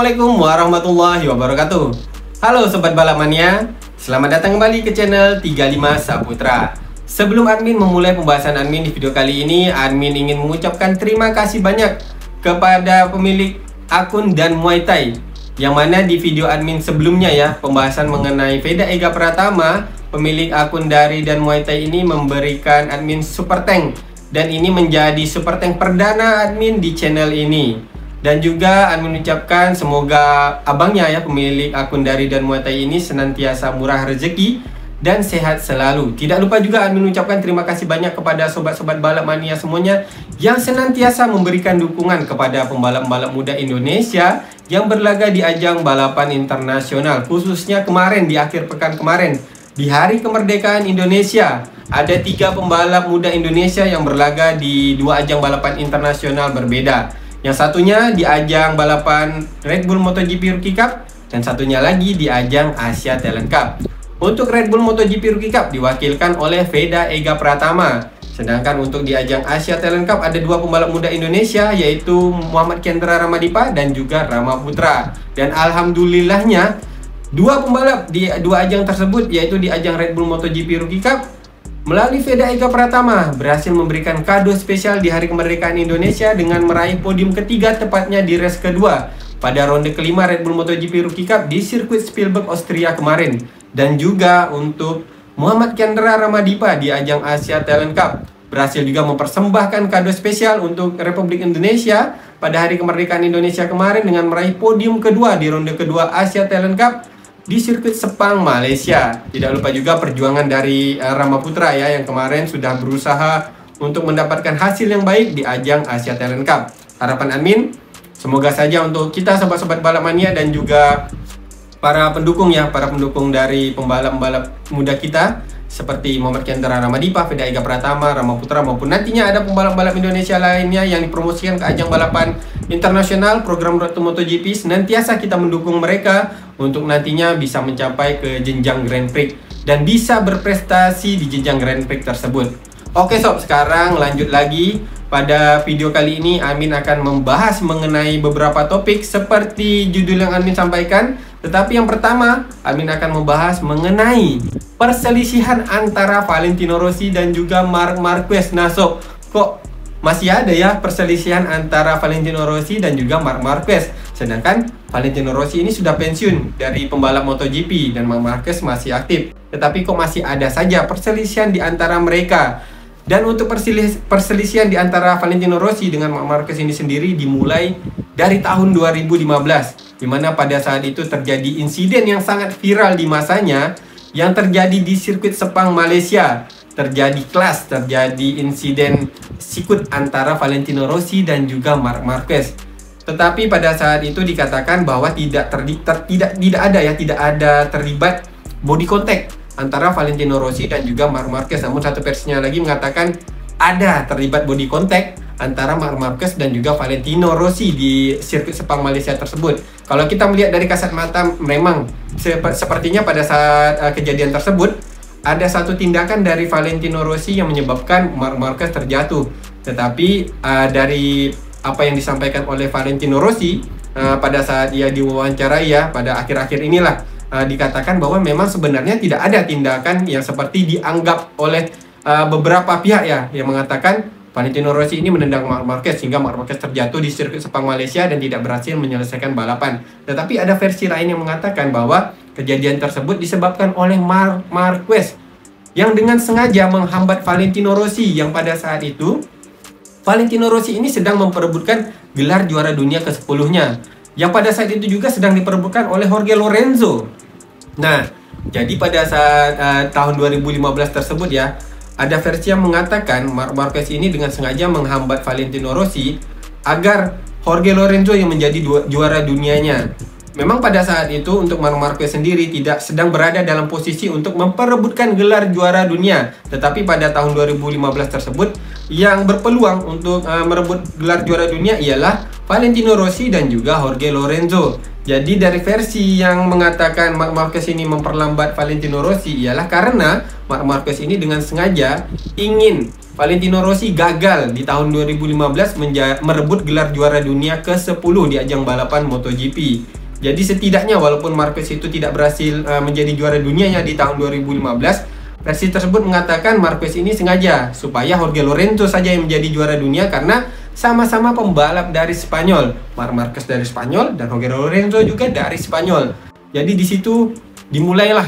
Assalamualaikum warahmatullahi wabarakatuh. Halo Sobat Balap Mania, selamat datang kembali ke channel 35 Saputra. Sebelum admin memulai pembahasan admin di video kali ini, admin ingin mengucapkan terima kasih banyak kepada pemilik akun Dan Muay Thai, yang mana di video admin sebelumnya ya, pembahasan mengenai Veda Ega Pratama, pemilik akun dari Dan Muay Thai ini memberikan admin super tank, dan ini menjadi super tank perdana admin di channel ini. Dan juga admin mengucapkan semoga abangnya ya, pemilik akun dari Dan Muay Thai ini senantiasa murah rezeki dan sehat selalu. Tidak lupa juga admin mengucapkan terima kasih banyak kepada sobat-sobat balap mania semuanya yang senantiasa memberikan dukungan kepada pembalap-pembalap muda Indonesia yang berlaga di ajang balapan internasional. Khususnya kemarin, di akhir pekan kemarin, di Hari Kemerdekaan Indonesia, ada 3 pembalap muda Indonesia yang berlaga di 2 ajang balapan internasional berbeda. Yang satunya di ajang balapan Red Bull MotoGP Rookie Cup, dan satunya lagi di ajang Asia Talent Cup. Untuk Red Bull MotoGP Rookie Cup diwakilkan oleh Veda Ega Pratama. Sedangkan untuk di ajang Asia Talent Cup ada 2 pembalap muda Indonesia, yaitu Muhammad Kendra Ramadipa dan juga Rama Putra. Dan alhamdulillahnya 2 pembalap di 2 ajang tersebut, yaitu di ajang Red Bull MotoGP Rookie Cup, melalui Veda Ega Pratama berhasil memberikan kado spesial di Hari Kemerdekaan Indonesia dengan meraih podium ketiga, tepatnya di race kedua pada ronde kelima Red Bull MotoGP Rookie Cup di sirkuit Spielberg, Austria kemarin. Dan juga untuk Muhammad Kendra Ramadipa di ajang Asia Talent Cup berhasil juga mempersembahkan kado spesial untuk Republik Indonesia pada Hari Kemerdekaan Indonesia kemarin dengan meraih podium kedua di ronde kedua Asia Talent Cup di sirkuit Sepang, Malaysia. Tidak lupa juga perjuangan dari Rama Putra ya, yang kemarin sudah berusaha untuk mendapatkan hasil yang baik di ajang Asia Talent Cup. Harapan admin, semoga saja untuk kita sobat-sobat balap mania dan juga para pendukung ya, para pendukung dari pembalap-pembalap muda kita seperti Muhammad Kendra Ramadipa, Veda Ega Pratama, Rama Putra, maupun nantinya ada pembalap-pembalap Indonesia lainnya yang dipromosikan ke ajang balapan internasional program Road to MotoGP, senantiasa kita mendukung mereka untuk nantinya bisa mencapai ke jenjang Grand Prix dan bisa berprestasi di jenjang Grand Prix tersebut. Oke sob, sekarang lanjut lagi. Pada video kali ini admin akan membahas mengenai beberapa topik seperti judul yang admin sampaikan. Tetapi yang pertama, admin akan membahas mengenai perselisihan antara Valentino Rossi dan juga Marc Marquez. Nah sob, kok masih ada ya perselisihan antara Valentino Rossi dan juga Marc Marquez? Sedangkan Valentino Rossi ini sudah pensiun dari pembalap MotoGP dan Marc Marquez masih aktif. Tetapi kok masih ada saja perselisihan di antara mereka? Dan untuk perselisihan di antara Valentino Rossi dengan Marc Marquez ini sendiri dimulai dari tahun 2015, di mana pada saat itu terjadi insiden yang sangat viral di masanya yang terjadi di sirkuit Sepang, Malaysia. Terjadi clash, terjadi insiden sikut antara Valentino Rossi dan juga Marc Marquez. Tetapi pada saat itu dikatakan bahwa tidak ada terlibat body contact antara Valentino Rossi dan juga Marc Marquez. Namun satu versinya lagi mengatakan ada terlibat body contact antara Marc Marquez dan juga Valentino Rossi di sirkuit Sepang, Malaysia tersebut. Kalau kita melihat dari kasat mata, memang sepertinya pada saat kejadian tersebut ada satu tindakan dari Valentino Rossi yang menyebabkan Marc Marquez terjatuh. Tetapi dari apa yang disampaikan oleh Valentino Rossi pada saat ia diwawancarai ya, pada akhir-akhir inilah, dikatakan bahwa memang sebenarnya tidak ada tindakan yang seperti dianggap oleh beberapa pihak ya, yang mengatakan Valentino Rossi ini menendang Marc Marquez sehingga Marc Marquez terjatuh di sirkuit Sepang, Malaysia dan tidak berhasil menyelesaikan balapan. Tetapi ada versi lain yang mengatakan bahwa kejadian tersebut disebabkan oleh Marc Marquez yang dengan sengaja menghambat Valentino Rossi, yang pada saat itu Valentino Rossi ini sedang memperebutkan gelar juara dunia ke-10-nya, yang pada saat itu juga sedang diperebutkan oleh Jorge Lorenzo. Nah, jadi pada saat tahun 2015 tersebut ya, ada versi yang mengatakan Marc Marquez ini dengan sengaja menghambat Valentino Rossi agar Jorge Lorenzo yang menjadi juara dunianya. Memang pada saat itu untuk Marc Marquez sendiri tidak sedang berada dalam posisi untuk memperebutkan gelar juara dunia. Tetapi pada tahun 2015 tersebut yang berpeluang untuk merebut gelar juara dunia ialah Valentino Rossi dan juga Jorge Lorenzo. Jadi dari versi yang mengatakan Marc Marquez ini memperlambat Valentino Rossi ialah karena Marc Marquez ini dengan sengaja ingin Valentino Rossi gagal di tahun 2015 merebut gelar juara dunia ke-10 di ajang balapan MotoGP. Jadi setidaknya walaupun Marquez itu tidak berhasil menjadi juara dunianya di tahun 2015, versi tersebut mengatakan Marquez ini sengaja supaya Jorge Lorenzo saja yang menjadi juara dunia karena sama-sama pembalap dari Spanyol. Marc Marquez dari Spanyol dan Jorge Lorenzo juga dari Spanyol. Jadi di situ dimulailah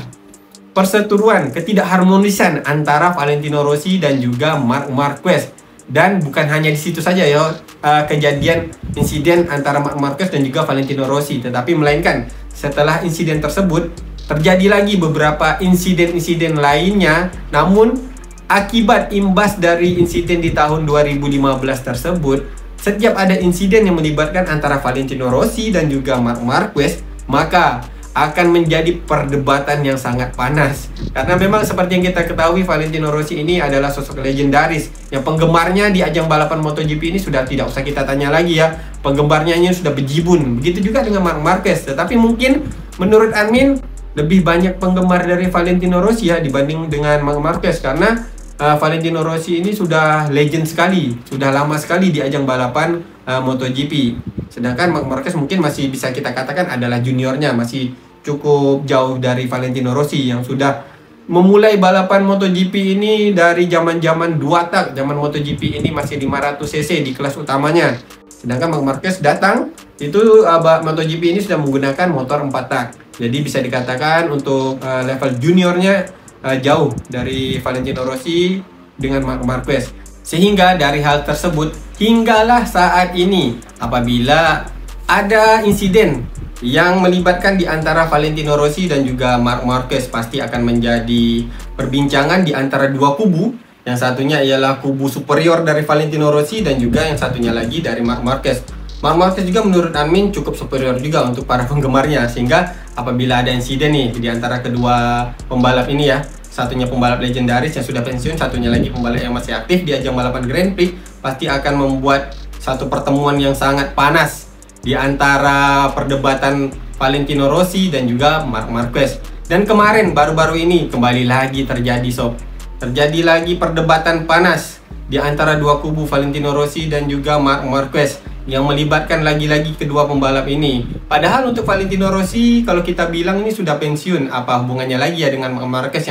perseteruan, ketidakharmonisan antara Valentino Rossi dan juga Marc Marquez. Dan bukan hanya di situ saja ya kejadian insiden antara Marc Marquez dan juga Valentino Rossi, tetapi melainkan setelah insiden tersebut terjadi lagi beberapa insiden-insiden lainnya. Namun akibat imbas dari insiden di tahun 2015 tersebut, setiap ada insiden yang melibatkan antara Valentino Rossi dan juga Marc Marquez, maka akan menjadi perdebatan yang sangat panas. Karena memang seperti yang kita ketahui, Valentino Rossi ini adalah sosok legendaris yang penggemarnya di ajang balapan MotoGP ini sudah tidak usah kita tanya lagi ya. Penggemarnya ini sudah bejibun. Begitu juga dengan Marc Marquez. Tetapi mungkin menurut admin lebih banyak penggemar dari Valentino Rossi ya dibanding dengan Marc Marquez, karena Valentino Rossi ini sudah legend sekali, sudah lama sekali di ajang balapan MotoGP. Sedangkan Marc Marquez mungkin masih bisa kita katakan adalah juniornya, masih cukup jauh dari Valentino Rossi yang sudah memulai balapan MotoGP ini dari zaman-zaman 2 tak. Zaman MotoGP ini masih 500 cc di kelas utamanya. Sedangkan Marc Marquez datang, itu MotoGP ini sudah menggunakan motor 4 tak. Jadi bisa dikatakan untuk level juniornya jauh dari Valentino Rossi dengan Marc Marquez. Sehingga dari hal tersebut hinggalah saat ini apabila ada insiden yang melibatkan di antara Valentino Rossi dan juga Marc Marquez, pasti akan menjadi perbincangan di antara dua kubu. Yang satunya ialah kubu superior dari Valentino Rossi dan juga yang satunya lagi dari Marc Marquez. Marc Marquez juga menurut admin cukup superior juga untuk para penggemarnya, sehingga apabila ada insiden nih di antara kedua pembalap ini ya, satunya pembalap legendaris yang sudah pensiun, satunya lagi pembalap yang masih aktif di ajang balapan Grand Prix, pasti akan membuat satu pertemuan yang sangat panas di antara perdebatan Valentino Rossi dan juga Marc Marquez. Dan kemarin baru-baru ini kembali lagi terjadi sob. Terjadi lagi perdebatan panas di antara dua kubu Valentino Rossi dan juga Marc Marquez yang melibatkan lagi-lagi kedua pembalap ini. Padahal untuk Valentino Rossi kalau kita bilang ini sudah pensiun, apa hubungannya lagi ya dengan Marc Marquez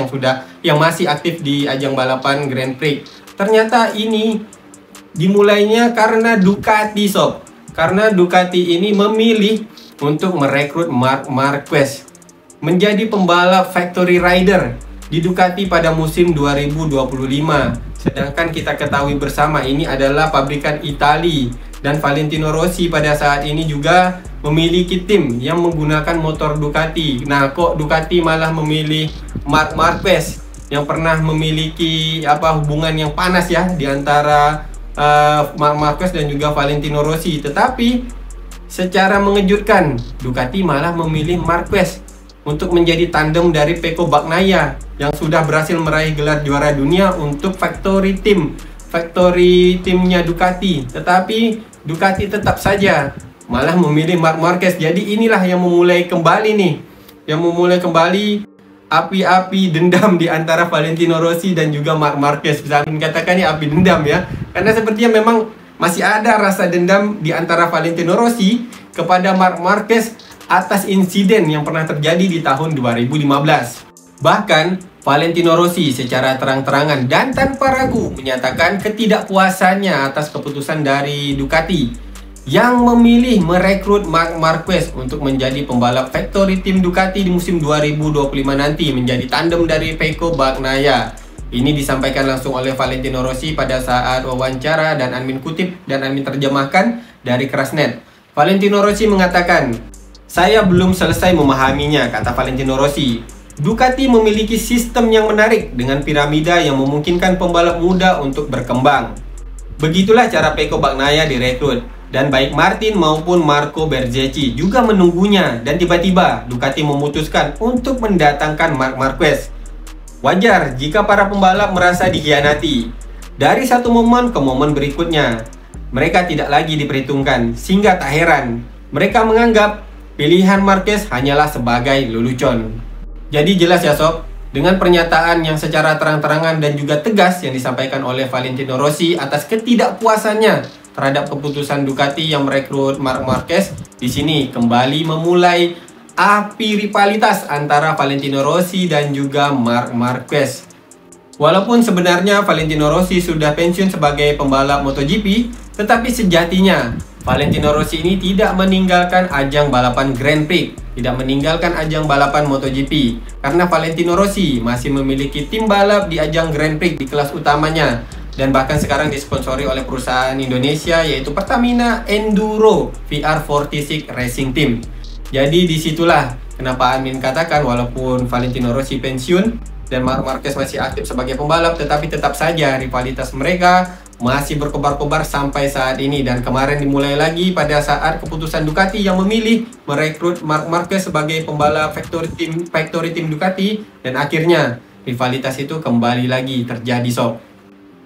yang masih aktif di ajang balapan Grand Prix. Ternyata ini dimulainya karena Ducati sob. Karena Ducati ini memilih untuk merekrut Marc Marquez menjadi pembalap factory rider di Ducati pada musim 2025. Sedangkan kita ketahui bersama ini adalah pabrikan Italia, dan Valentino Rossi pada saat ini juga memiliki tim yang menggunakan motor Ducati. Nah, kok Ducati malah memilih Marc Marquez yang pernah memiliki hubungan yang panas ya di antara Marc Marquez dan juga Valentino Rossi. Tetapi secara mengejutkan Ducati malah memilih Marquez untuk menjadi tandem dari Pecco Bagnaia yang sudah berhasil meraih gelar juara dunia untuk factory timnya Ducati. Tetapi Ducati tetap saja malah memilih Marc Marquez. Jadi inilah yang memulai kembali nih, yang memulai kembali api-api dendam di antara Valentino Rossi dan juga Marc Marquez. Bisa dikatakan ini api dendam ya, karena sepertinya memang masih ada rasa dendam di antara Valentino Rossi kepada Marc Marquez atas insiden yang pernah terjadi di tahun 2015. Bahkan Valentino Rossi secara terang-terangan dan tanpa ragu menyatakan ketidakpuasannya atas keputusan dari Ducati yang memilih merekrut Marc Marquez untuk menjadi pembalap factory tim Ducati di musim 2025 nanti, menjadi tandem dari Pecco Bagnaia. Ini disampaikan langsung oleh Valentino Rossi pada saat wawancara dan admin kutip dan admin terjemahkan dari Krasnet. Valentino Rossi mengatakan, "Saya belum selesai memahaminya," kata Valentino Rossi. Ducati memiliki sistem yang menarik dengan piramida yang memungkinkan pembalap muda untuk berkembang. Begitulah cara Pecco Bagnaia direkrut, dan baik Martin maupun Marco Berzecchi juga menunggunya, dan tiba-tiba Ducati memutuskan untuk mendatangkan Marc Marquez. Wajar jika para pembalap merasa dikhianati. Dari satu momen ke momen berikutnya, mereka tidak lagi diperhitungkan, sehingga tak heran mereka menganggap pilihan Marquez hanyalah sebagai lelucon. Jadi jelas ya sob, dengan pernyataan yang secara terang-terangan dan juga tegas yang disampaikan oleh Valentino Rossi atas ketidakpuasannya terhadap keputusan Ducati yang merekrut Marc Marquez, di sini kembali memulai api rivalitas antara Valentino Rossi dan juga Marc Marquez. Walaupun sebenarnya Valentino Rossi sudah pensiun sebagai pembalap MotoGP, tetapi sejatinya Valentino Rossi ini tidak meninggalkan ajang balapan Grand Prix, tidak meninggalkan ajang balapan MotoGP, karena Valentino Rossi masih memiliki tim balap di ajang Grand Prix di kelas utamanya, dan bahkan sekarang disponsori oleh perusahaan Indonesia yaitu Pertamina Enduro VR46 Racing Team. Jadi disitulah kenapa Admin katakan walaupun Valentino Rossi pensiun dan Marc Marquez masih aktif sebagai pembalap, tetapi tetap saja rivalitas mereka masih berkobar-kobar sampai saat ini. Dan kemarin dimulai lagi pada saat keputusan Ducati yang memilih merekrut Marc Marquez sebagai pembalap factory team Ducati, dan akhirnya rivalitas itu kembali lagi terjadi sob.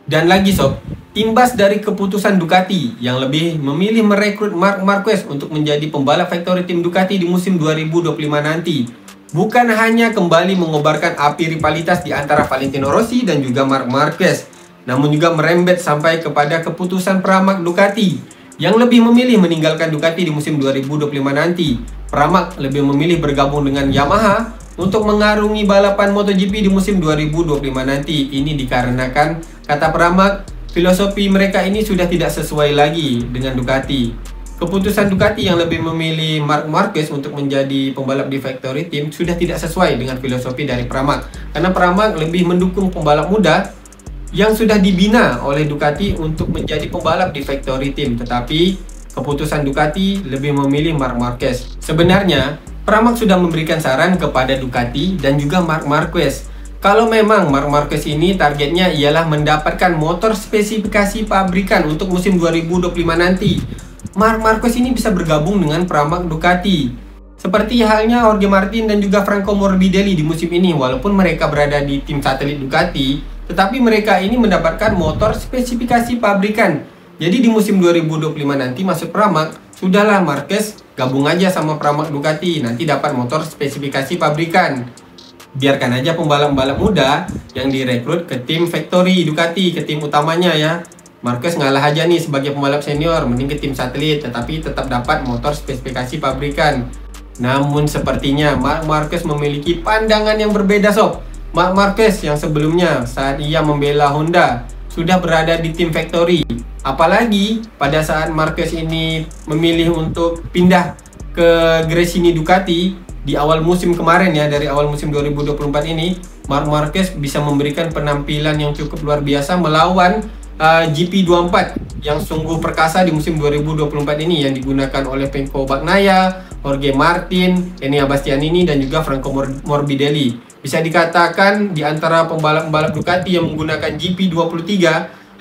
Dan lagi sob, imbas dari keputusan Ducati yang lebih memilih merekrut Marc Marquez untuk menjadi pembalap factory team Ducati di musim 2025 nanti, bukan hanya kembali mengobarkan api rivalitas di antara Valentino Rossi dan juga Marc Marquez, namun juga merembet sampai kepada keputusan Pramac Ducati yang lebih memilih meninggalkan Ducati di musim 2025 nanti. Pramac lebih memilih bergabung dengan Yamaha untuk mengarungi balapan MotoGP di musim 2025 nanti. Ini dikarenakan, kata Pramac, filosofi mereka ini sudah tidak sesuai lagi dengan Ducati. Keputusan Ducati yang lebih memilih Marc Marquez untuk menjadi pembalap di factory team sudah tidak sesuai dengan filosofi dari Pramac, karena Pramac lebih mendukung pembalap muda yang sudah dibina oleh Ducati untuk menjadi pembalap di factory team, tetapi keputusan Ducati lebih memilih Marc Marquez. Sebenarnya Pramac sudah memberikan saran kepada Ducati dan juga Marc Marquez, kalau memang Marc Marquez ini targetnya ialah mendapatkan motor spesifikasi pabrikan untuk musim 2025 nanti, Marc Marquez ini bisa bergabung dengan Pramac Ducati. Seperti halnya Jorge Martin dan juga Franco Morbidelli di musim ini, walaupun mereka berada di tim satelit Ducati, tetapi mereka ini mendapatkan motor spesifikasi pabrikan. Jadi di musim 2025 nanti masuk Pramac, sudahlah Marquez gabung aja sama Pramac Ducati, nanti dapat motor spesifikasi pabrikan. Biarkan aja pembalap-pembalap muda yang direkrut ke tim factory Ducati, ke tim utamanya ya. Marquez ngalah aja nih sebagai pembalap senior, mending ke tim satelit, tetapi tetap dapat motor spesifikasi pabrikan. Namun sepertinya Marc Marquez memiliki pandangan yang berbeda sob. Marc Marquez yang sebelumnya saat ia membela Honda sudah berada di tim factory. Apalagi pada saat Marquez ini memilih untuk pindah ke Gresini Ducati di awal musim kemarin ya, dari awal musim 2024 ini, Marc Marquez bisa memberikan penampilan yang cukup luar biasa melawan GP24 yang sungguh perkasa di musim 2024 ini yang digunakan oleh Pecco Bagnaia, Jorge Martin, Enea Bastianini dan juga Franco Morbidelli. Bisa dikatakan di antara pembalap-pembalap Ducati yang menggunakan GP23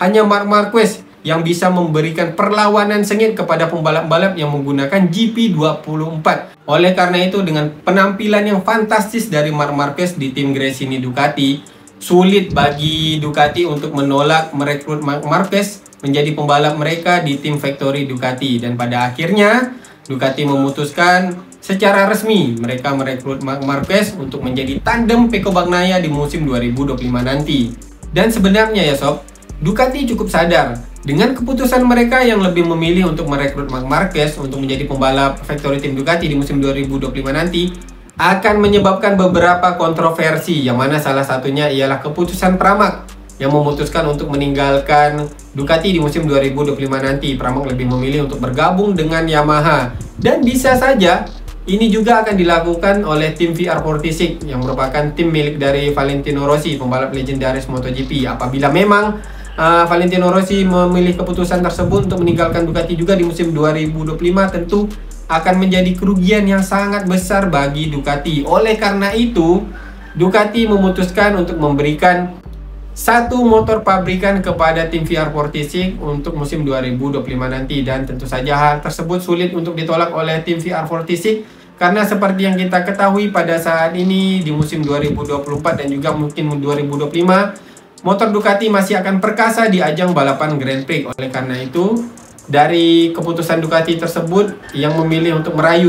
hanya Marc Marquez yang bisa memberikan perlawanan sengit kepada pembalap-pembalap yang menggunakan GP24. Oleh karena itu, dengan penampilan yang fantastis dari Marc Marquez di tim Gresini Ducati, sulit bagi Ducati untuk menolak merekrut Marc Marquez menjadi pembalap mereka di tim factory Ducati. Dan pada akhirnya Ducati memutuskan secara resmi mereka merekrut Marc Marquez untuk menjadi tandem Pecco Bagnaia di musim 2025 nanti. Dan sebenarnya ya sob, Ducati cukup sadar dengan keputusan mereka yang lebih memilih untuk merekrut Marc Marquez untuk menjadi pembalap factory tim Ducati di musim 2025 nanti akan menyebabkan beberapa kontroversi, yang mana salah satunya ialah keputusan Pramac yang memutuskan untuk meninggalkan Ducati di musim 2025 nanti. Pramac lebih memilih untuk bergabung dengan Yamaha, dan bisa saja ini juga akan dilakukan oleh tim VR46 yang merupakan tim milik dari Valentino Rossi, pembalap legendaris MotoGP. Apabila memang Valentino Rossi memilih keputusan tersebut untuk meninggalkan Ducati juga di musim 2025, tentu akan menjadi kerugian yang sangat besar bagi Ducati. Oleh karena itu, Ducati memutuskan untuk memberikan satu motor pabrikan kepada tim VR46 untuk musim 2025 nanti. Dan tentu saja hal tersebut sulit untuk ditolak oleh tim VR46, karena seperti yang kita ketahui pada saat ini di musim 2024 dan juga mungkin 2025, motor Ducati masih akan perkasa di ajang balapan Grand Prix. Oleh karena itu, dari keputusan Ducati tersebut yang memilih untuk merayu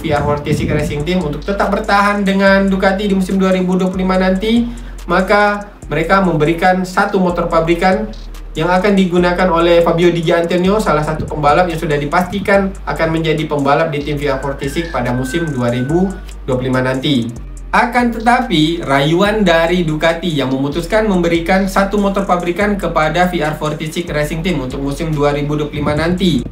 VR46 Racing Team untuk tetap bertahan dengan Ducati di musim 2025 nanti, maka mereka memberikan satu motor pabrikan yang akan digunakan oleh Fabio Di Giannantonio, salah satu pembalap yang sudah dipastikan akan menjadi pembalap di tim VR46 pada musim 2025 nanti. Akan tetapi, rayuan dari Ducati yang memutuskan memberikan satu motor pabrikan kepada VR46 Racing Team untuk musim 2025 nanti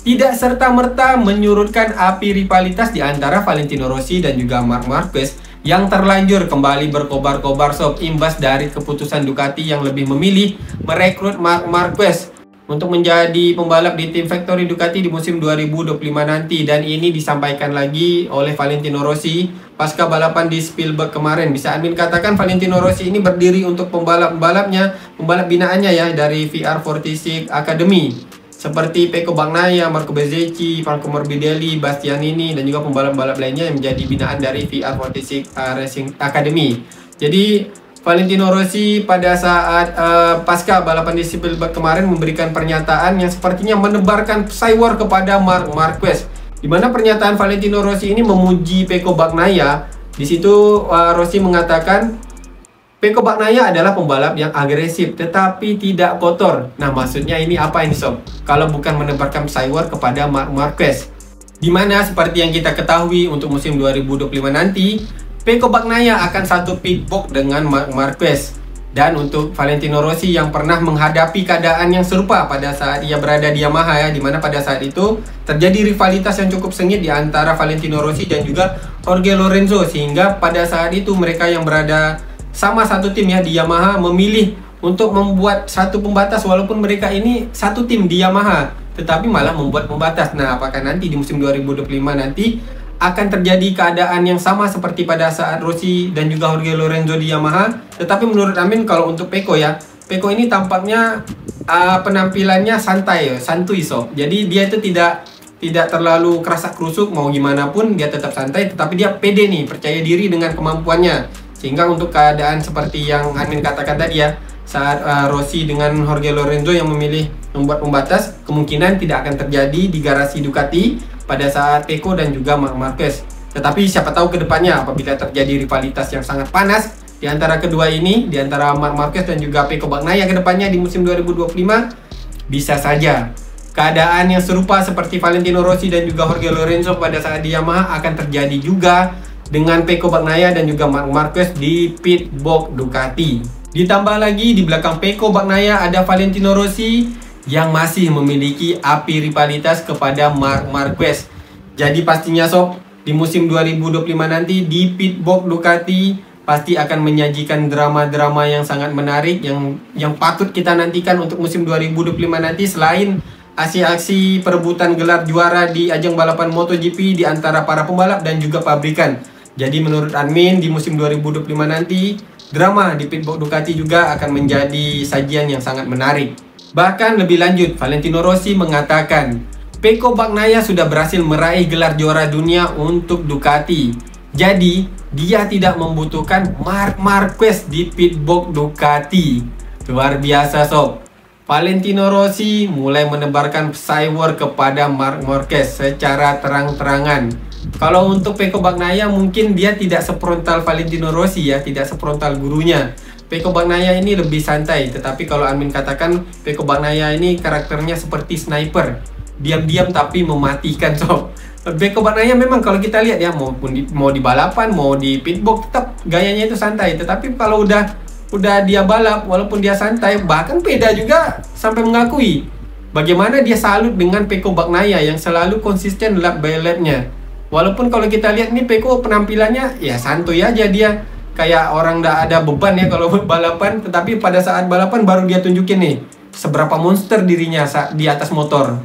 tidak serta-merta menyurutkan api rivalitas di antara Valentino Rossi dan juga Marc Marquez yang terlanjur kembali berkobar-kobar sob imbas dari keputusan Ducati yang lebih memilih merekrut Marc Marquez untuk menjadi pembalap di tim Factory Ducati di musim 2025 nanti. Dan ini disampaikan lagi oleh Valentino Rossi pasca balapan di Spielberg kemarin. Bisa admin katakan Valentino Rossi ini berdiri untuk pembalap-pembalapnya, pembalap binaannya ya, dari VR46 Academy, seperti Pecco Bagnaia, Marco Bezzecchi, Franco Morbidelli, Bastianini, dan juga pembalap-pembalap lainnya yang menjadi binaan dari VR46 Racing Academy. Jadi Valentino Rossi pada saat pasca balapan di Spielberg kemarin memberikan pernyataan yang sepertinya menebarkan psy-war kepada Marc Marquez, di mana pernyataan Valentino Rossi ini memuji Pecco Bagnaia. Di situ Rossi mengatakan Pecco Bagnaia adalah pembalap yang agresif tetapi tidak kotor. Nah, maksudnya ini apa ini sob? Kalau bukan menebarkan psy-war kepada Marc Marquez. Dimana seperti yang kita ketahui untuk musim 2025 nanti, Pecco Bagnaia akan satu pitbox dengan Marc Marquez. Dan untuk Valentino Rossi yang pernah menghadapi keadaan yang serupa pada saat ia berada di Yamaha ya, dimana pada saat itu terjadi rivalitas yang cukup sengit di antara Valentino Rossi dan juga Jorge Lorenzo, sehingga pada saat itu mereka yang berada sama satu tim ya di Yamaha memilih untuk membuat satu pembatas, walaupun mereka ini satu tim di Yamaha tetapi malah membuat pembatas. Nah, apakah nanti di musim 2025 nanti akan terjadi keadaan yang sama seperti pada saat Rossi dan juga Jorge Lorenzo di Yamaha? Tetapi menurut Amin, kalau untuk Pecco ya, Pecco ini tampaknya penampilannya santai, santuy sob. Jadi dia itu tidak terlalu kerasak kerusuk, mau gimana pun dia tetap santai, tetapi dia pede nih, percaya diri dengan kemampuannya. Sehingga untuk keadaan seperti yang Amin katakan tadi ya, saat Rossi dengan Jorge Lorenzo yang memilih membuat pembatas, kemungkinan tidak akan terjadi di garasi Ducati pada saat Pecco dan juga Marc Marquez. Tetapi siapa tahu ke depannya apabila terjadi rivalitas yang sangat panas di antara kedua ini, di antara Marc Marquez dan juga Pecco Bagnaia ke depannya di musim 2025, bisa saja keadaan yang serupa seperti Valentino Rossi dan juga Jorge Lorenzo pada saat di Yamaha akan terjadi juga dengan Pecco Bagnaia dan juga Marc Marquez di pitbox Ducati. Ditambah lagi di belakang Pecco Bagnaia ada Valentino Rossi yang masih memiliki api rivalitas kepada Marc Marquez. Jadi pastinya sob, di musim 2025 nanti di pitbox Ducati pasti akan menyajikan drama-drama yang sangat menarik yang patut kita nantikan untuk musim 2025 nanti, selain aksi-aksi perebutan gelar juara di ajang balapan MotoGP di antara para pembalap dan juga pabrikan. Jadi menurut admin di musim 2025 nanti drama di pitbox Ducati juga akan menjadi sajian yang sangat menarik. Bahkan lebih lanjut, Valentino Rossi mengatakan Pecco Bagnaia sudah berhasil meraih gelar juara dunia untuk Ducati. Jadi dia tidak membutuhkan Marc Marquez di pitbox Ducati. Luar biasa sob. Valentino Rossi mulai menebarkan psy-war kepada Marc Marquez secara terang-terangan. Kalau untuk Pecco Bagnaia mungkin dia tidak sefrontal Valentino Rossi ya, tidak sefrontal gurunya. Pecco Bagnaia ini lebih santai, tetapi kalau Amin katakan Pecco Bagnaia ini karakternya seperti sniper, diam-diam tapi mematikan sob. Pecco Bagnaia memang kalau kita lihat ya, mau di balapan, mau di pitbox, tetap gayanya itu santai. Tetapi kalau udah dia balap, walaupun dia santai, bahkan Peda juga sampai mengakui bagaimana dia salut dengan Pecco Bagnaia yang selalu konsisten lap by lapnya. Walaupun kalau kita lihat nih Pecco penampilannya ya santuy aja, dia kayak orang nggak ada beban ya kalau balapan. Tetapi pada saat balapan baru dia tunjukin nih seberapa monster dirinya di atas motor.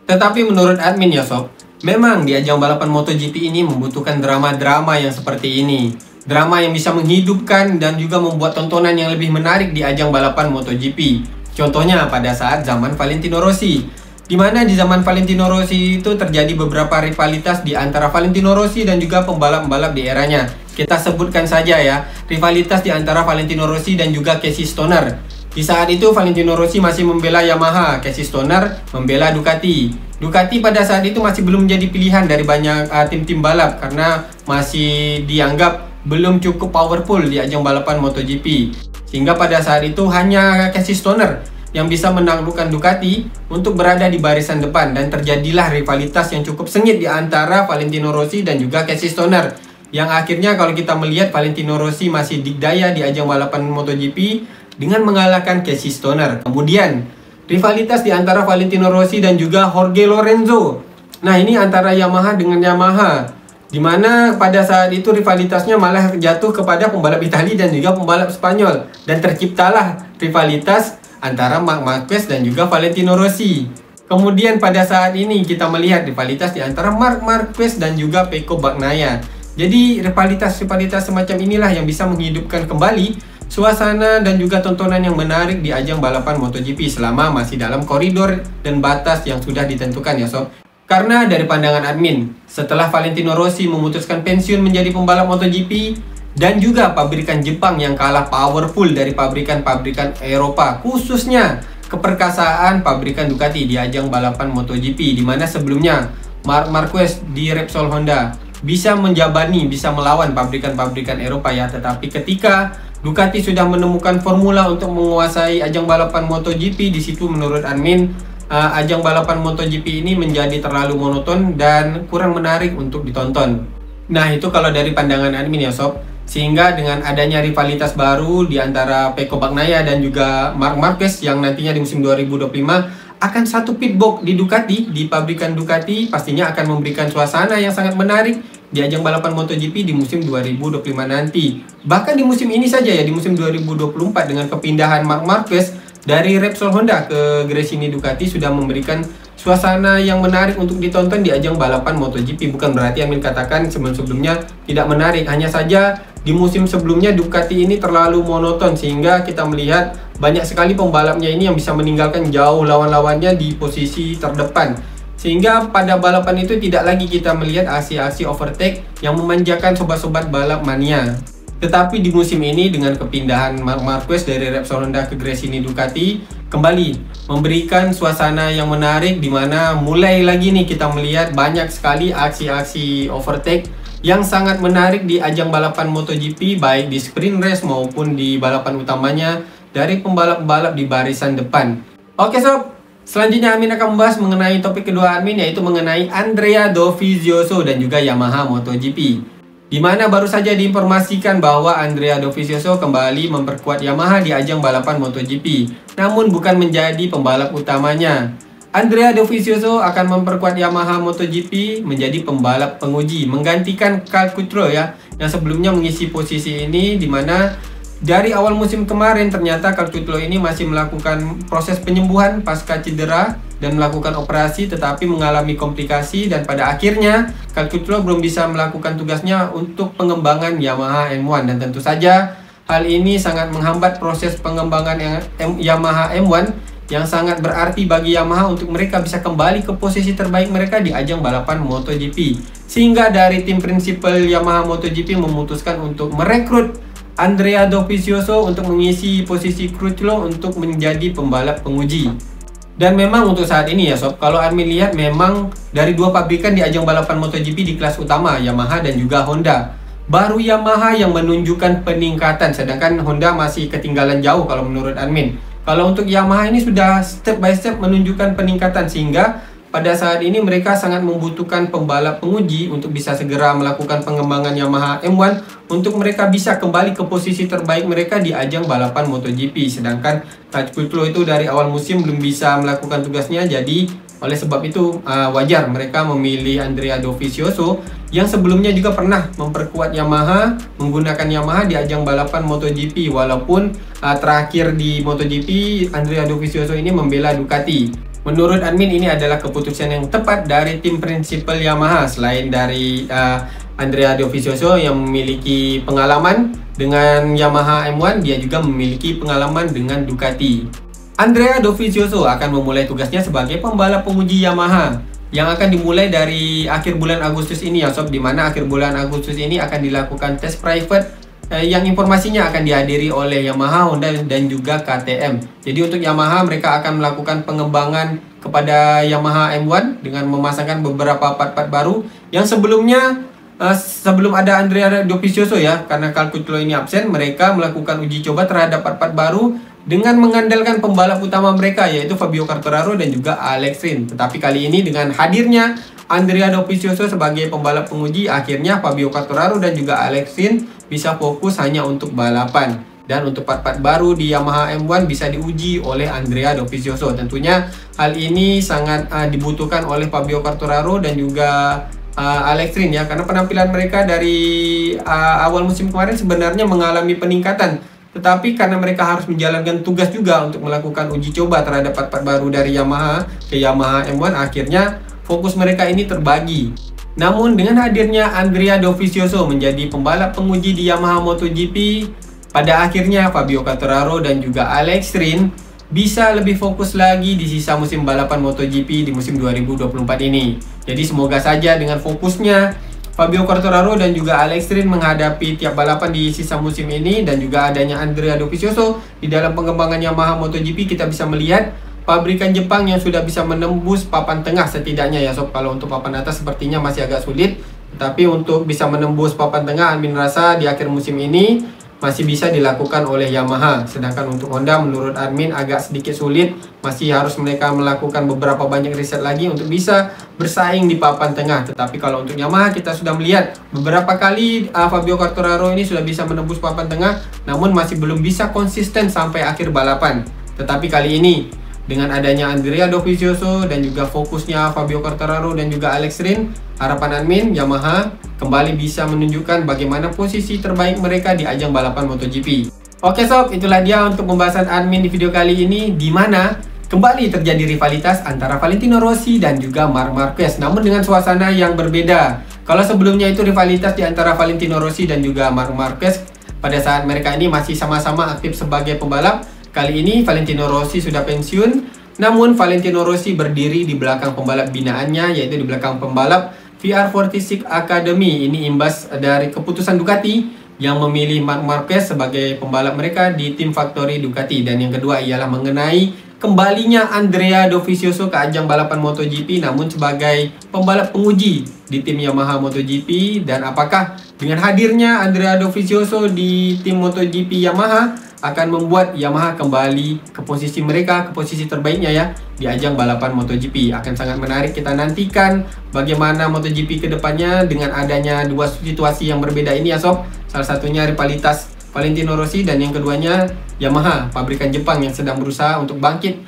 Tetapi menurut admin ya sob, memang di ajang balapan MotoGP ini membutuhkan drama-drama yang seperti ini. Drama yang bisa menghidupkan dan juga membuat tontonan yang lebih menarik di ajang balapan MotoGP. Contohnya pada saat zaman Valentino Rossi, di mana di zaman Valentino Rossi itu terjadi beberapa rivalitas di antara Valentino Rossi dan juga pembalap-pembalap di eranya. Kita sebutkan saja ya, rivalitas di antara Valentino Rossi dan juga Casey Stoner. Di saat itu Valentino Rossi masih membela Yamaha, Casey Stoner membela Ducati. Ducati pada saat itu masih belum menjadi pilihan dari banyak tim-tim balap karena masih dianggap belum cukup powerful di ajang balapan MotoGP. Sehingga pada saat itu hanya Casey Stoner yang bisa menaklukkan Ducati untuk berada di barisan depan, dan terjadilah rivalitas yang cukup sengit di antara Valentino Rossi dan juga Casey Stoner. Yang akhirnya kalau kita melihat Valentino Rossi masih dikdaya di ajang balapan MotoGP dengan mengalahkan Casey Stoner. Kemudian rivalitas di antara Valentino Rossi dan juga Jorge Lorenzo. Nah, ini antara Yamaha dengan Yamaha, dimana pada saat itu rivalitasnya malah jatuh kepada pembalap Italia dan juga pembalap Spanyol, dan terciptalah rivalitas antara Marc Marquez dan juga Valentino Rossi. Kemudian pada saat ini kita melihat rivalitas di antara Marc Marquez dan juga Pecco Bagnaia. Jadi rivalitas semacam inilah yang bisa menghidupkan kembali suasana dan juga tontonan yang menarik di ajang balapan MotoGP selama masih dalam koridor dan batas yang sudah ditentukan ya sob. Karena dari pandangan admin, setelah Valentino Rossi memutuskan pensiun menjadi pembalap MotoGP dan juga pabrikan Jepang yang kalah powerful dari pabrikan-pabrikan Eropa, khususnya keperkasaan pabrikan Ducati di ajang balapan MotoGP, di mana sebelumnya Marc Marquez di Repsol Honda bisa menjabani, bisa melawan pabrikan-pabrikan Eropa ya, tetapi ketika Ducati sudah menemukan formula untuk menguasai ajang balapan MotoGP, di situ menurut admin ajang balapan MotoGP ini menjadi terlalu monoton dan kurang menarik untuk ditonton. Nah, itu kalau dari pandangan admin ya sob. Sehingga dengan adanya rivalitas baru di antara Pecco Bagnaia dan juga Marc Marquez yang nantinya di musim 2025 akan satu pitbox di Ducati, di pabrikan Ducati, pastinya akan memberikan suasana yang sangat menarik di ajang balapan MotoGP di musim 2025 nanti. Bahkan di musim ini saja ya, di musim 2024 dengan kepindahan Marc Marquez dari Repsol Honda ke Gresini Ducati sudah memberikan suasana yang menarik untuk ditonton di ajang balapan MotoGP. Bukan berarti Amin katakan sebelum-sebelumnya tidak menarik, hanya saja di musim sebelumnya Ducati ini terlalu monoton sehingga kita melihat banyak sekali pembalapnya ini yang bisa meninggalkan jauh lawan-lawannya di posisi terdepan. Sehingga pada balapan itu tidak lagi kita melihat aksi-aksi overtake yang memanjakan sobat-sobat balap mania. Tetapi di musim ini dengan kepindahan Marc Marquez dari Repsol Honda ke Gresini Ducati kembali memberikan suasana yang menarik, di mana mulai lagi nih kita melihat banyak sekali aksi-aksi overtake yang sangat menarik di ajang balapan MotoGP, baik di sprint race maupun di balapan utamanya dari pembalap-pembalap di barisan depan. Oke sob, selanjutnya Amin akan membahas mengenai topik kedua admin, yaitu mengenai Andrea Dovizioso dan juga Yamaha MotoGP. Di mana baru saja diinformasikan bahwa Andrea Dovizioso kembali memperkuat Yamaha di ajang balapan MotoGP, namun bukan menjadi pembalap utamanya. Andrea Dovizioso akan memperkuat Yamaha MotoGP menjadi pembalap penguji, menggantikan Cal Crutchlow ya, yang sebelumnya mengisi posisi ini, di mana dari awal musim kemarin ternyata Cal Crutchlow ini masih melakukan proses penyembuhan pasca cedera dan melakukan operasi, tetapi mengalami komplikasi dan pada akhirnya Cal Crutchlow belum bisa melakukan tugasnya untuk pengembangan Yamaha M1, dan tentu saja hal ini sangat menghambat proses pengembangan Yamaha M1 yang sangat berarti bagi Yamaha untuk mereka bisa kembali ke posisi terbaik mereka di ajang balapan MotoGP. Sehingga dari tim prinsipal Yamaha MotoGP memutuskan untuk merekrut Andrea Dovizioso untuk mengisi posisi Crutchlow untuk menjadi pembalap penguji. Dan memang untuk saat ini ya sob, kalau admin lihat memang dari dua pabrikan di ajang balapan MotoGP di kelas utama, Yamaha dan juga Honda, baru Yamaha yang menunjukkan peningkatan, sedangkan Honda masih ketinggalan jauh kalau menurut admin. Kalau untuk Yamaha ini sudah step by step menunjukkan peningkatan, sehingga pada saat ini mereka sangat membutuhkan pembalap penguji untuk bisa segera melakukan pengembangan Yamaha M1 untuk mereka bisa kembali ke posisi terbaik mereka di ajang balapan MotoGP. Sedangkan Cal Crutchlow itu dari awal musim belum bisa melakukan tugasnya, jadi oleh sebab itu wajar mereka memilih Andrea Dovizioso yang sebelumnya juga pernah memperkuat Yamaha, menggunakan Yamaha di ajang balapan MotoGP, walaupun terakhir di MotoGP Andrea Dovizioso ini membela Ducati. Menurut admin ini adalah keputusan yang tepat dari tim prinsipal Yamaha. Selain dari Andrea Dovizioso yang memiliki pengalaman dengan Yamaha M1, dia juga memiliki pengalaman dengan Ducati. Andrea Dovizioso akan memulai tugasnya sebagai pembalap penguji Yamaha yang akan dimulai dari akhir bulan Agustus ini ya sob, dimana akhir bulan Agustus ini akan dilakukan tes private yang informasinya akan dihadiri oleh Yamaha, Honda, dan juga KTM. Jadi untuk Yamaha, mereka akan melakukan pengembangan kepada Yamaha M1 dengan memasangkan beberapa part-part baru yang sebelumnya sebelum ada Andrea Dovizioso ya, karena Calculo ini absen, mereka melakukan uji coba terhadap part-part baru dengan mengandalkan pembalap utama mereka yaitu Fabio Quartararo dan juga Alex Rins. Tetapi kali ini dengan hadirnya Andrea Dovizioso sebagai pembalap penguji, akhirnya Fabio Quartararo dan juga Alex Rins bisa fokus hanya untuk balapan. Dan untuk part-part baru di Yamaha M1 bisa diuji oleh Andrea Dovizioso. Tentunya hal ini sangat dibutuhkan oleh Fabio Quartararo dan juga Alex Rins ya, karena penampilan mereka dari awal musim kemarin sebenarnya mengalami peningkatan. Tetapi karena mereka harus menjalankan tugas juga untuk melakukan uji coba terhadap part-part baru dari Yamaha ke Yamaha M1, akhirnya fokus mereka ini terbagi. Namun dengan hadirnya Andrea Dovizioso menjadi pembalap penguji di Yamaha MotoGP, pada akhirnya Fabio Quartararo dan juga Alex Rins bisa lebih fokus lagi di sisa musim balapan MotoGP di musim 2024 ini. Jadi semoga saja dengan fokusnya Fabio Quartararo dan juga Alex Rins menghadapi tiap balapan di sisa musim ini dan juga adanya Andrea Dovizioso di dalam pengembangan Yamaha MotoGP, kita bisa melihat pabrikan Jepang yang sudah bisa menembus papan tengah setidaknya ya sob. Kalau untuk papan atas sepertinya masih agak sulit, tetapi untuk bisa menembus papan tengah, Admin rasa di akhir musim ini masih bisa dilakukan oleh Yamaha. Sedangkan untuk Honda menurut Admin agak sedikit sulit, masih harus mereka melakukan beberapa banyak riset lagi untuk bisa bersaing di papan tengah. Tetapi kalau untuk Yamaha kita sudah melihat beberapa kali Fabio Quartararo ini sudah bisa menembus papan tengah, namun masih belum bisa konsisten sampai akhir balapan. Tetapi kali ini dengan adanya Andrea Dovizioso dan juga fokusnya Fabio Quartararo dan juga Alex Rins, harapan Admin Yamaha kembali bisa menunjukkan bagaimana posisi terbaik mereka di ajang balapan MotoGP. Oke sob, itulah dia untuk pembahasan Admin di video kali ini, di mana kembali terjadi rivalitas antara Valentino Rossi dan juga Marc Marquez, namun dengan suasana yang berbeda. Kalau sebelumnya itu rivalitas di antara Valentino Rossi dan juga Marc Marquez pada saat mereka ini masih sama-sama aktif sebagai pembalap, kali ini Valentino Rossi sudah pensiun, namun Valentino Rossi berdiri di belakang pembalap binaannya, yaitu di belakang pembalap VR46 Academy. Ini imbas dari keputusan Ducati yang memilih Marc Marquez sebagai pembalap mereka di tim Factory Ducati. Dan yang kedua ialah mengenai kembalinya Andrea Dovizioso ke ajang balapan MotoGP, namun sebagai pembalap penguji di tim Yamaha MotoGP. Dan apakah dengan hadirnya Andrea Dovizioso di tim MotoGP Yamaha akan membuat Yamaha kembali ke posisi mereka, ke posisi terbaiknya ya di ajang balapan MotoGP. Akan sangat menarik kita nantikan bagaimana MotoGP kedepannya dengan adanya dua situasi yang berbeda ini ya sob. Salah satunya rivalitas Valentino Rossi dan yang keduanya Yamaha, pabrikan Jepang yang sedang berusaha untuk bangkit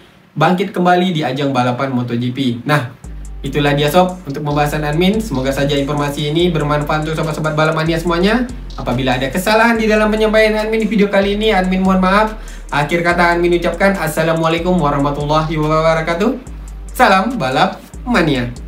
kembali di ajang balapan MotoGP. Nah, itulah dia sob untuk pembahasan Admin. Semoga saja informasi ini bermanfaat untuk sobat-sobat balap mania semuanya. Apabila ada kesalahan di dalam penyampaian Admin di video kali ini, Admin mohon maaf. Akhir kata Admin ucapkan Assalamualaikum warahmatullahi wabarakatuh. Salam balap mania.